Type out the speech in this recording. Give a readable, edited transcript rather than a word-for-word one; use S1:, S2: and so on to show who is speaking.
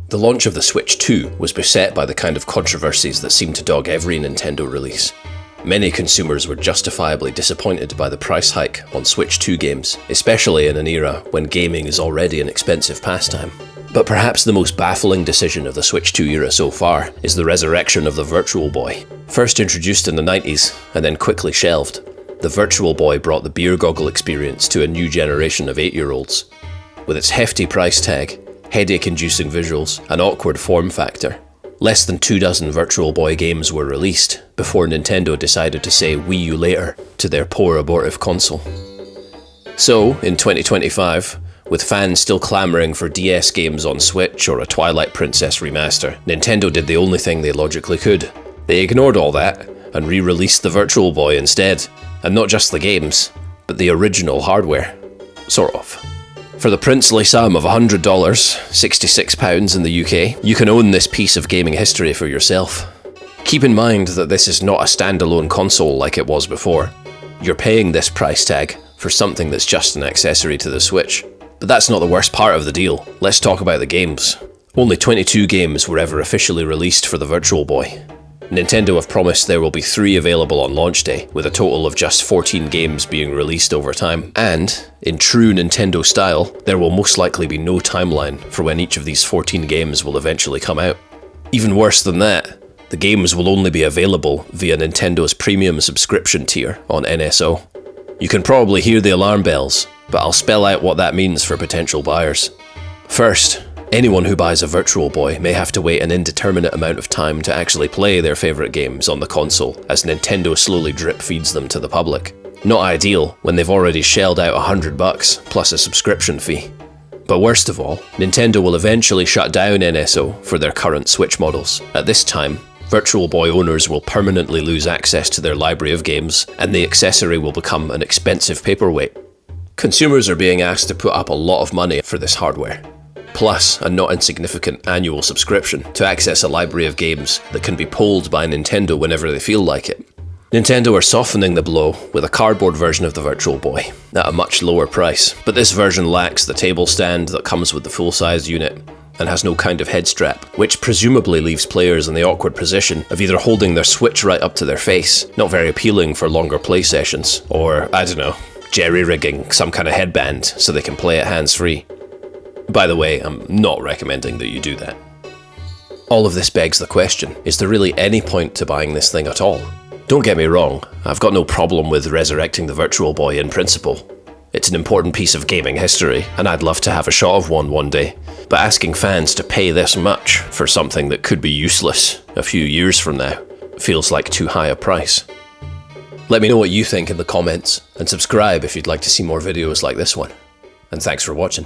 S1: The launch of the Switch 2 was beset by the kind of controversies that seem to dog every Nintendo release. Many consumers were justifiably disappointed by the price hike on Switch 2 games, especially in an era when gaming is already an expensive pastime. But perhaps the most baffling decision of the Switch 2 era so far is the resurrection of the Virtual Boy. First introduced in the 90s and then quickly shelved, the Virtual Boy brought the beer goggle experience to a new generation of 8-year-olds. With its hefty price tag, headache-inducing visuals, and awkward form factor, less than 24 Virtual Boy games were released before Nintendo decided to say Wii U later to their poor abortive console. So, in 2025, with fans still clamouring for DS games on Switch or a Twilight Princess remaster, Nintendo did the only thing they logically could. They ignored all that and re-released the Virtual Boy instead. And not just the games, but the original hardware. Sort of. For the princely sum of $100, £66 in the UK, you can own this piece of gaming history for yourself. Keep in mind that this is not a standalone console like it was before. You're paying this price tag for something that's just an accessory to the Switch. But that's not the worst part of the deal. Let's talk about the games. Only 22 games were ever officially released for the Virtual Boy. Nintendo have promised there will be 3 available on launch day, with a total of just 14 games being released over time. And, in true Nintendo style, there will most likely be no timeline for when each of these 14 games will eventually come out. Even worse than that, the games will only be available via Nintendo's premium subscription tier on NSO. You can probably hear the alarm bells, but I'll spell out what that means for potential buyers. First, anyone who buys a Virtual Boy may have to wait an indeterminate amount of time to actually play their favourite games on the console as Nintendo slowly drip feeds them to the public. Not ideal when they've already shelled out $100 plus a subscription fee. But worst of all, Nintendo will eventually shut down NSO for their current Switch models. At this time, Virtual Boy owners will permanently lose access to their library of games, and the accessory will become an expensive paperweight. Consumers are being asked to put up a lot of money for this hardware, plus a not insignificant annual subscription to access a library of games that can be pulled by Nintendo whenever they feel like it. Nintendo are softening the blow with a cardboard version of the Virtual Boy at a much lower price, but this version lacks the table stand that comes with the full-size unit and has no kind of head strap, which presumably leaves players in the awkward position of either holding their Switch right up to their face, not very appealing for longer play sessions, or, I don't know, jerry-rigging some kind of headband so they can play it hands-free. By the way, I'm not recommending that you do that. All of this begs the question, is there really any point to buying this thing at all? Don't get me wrong, I've got no problem with resurrecting the Virtual Boy in principle. It's an important piece of gaming history, and I'd love to have a shot of one day. But asking fans to pay this much for something that could be useless a few years from now feels like too high a price. Let me know what you think in the comments, and subscribe if you'd like to see more videos like this one. And thanks for watching.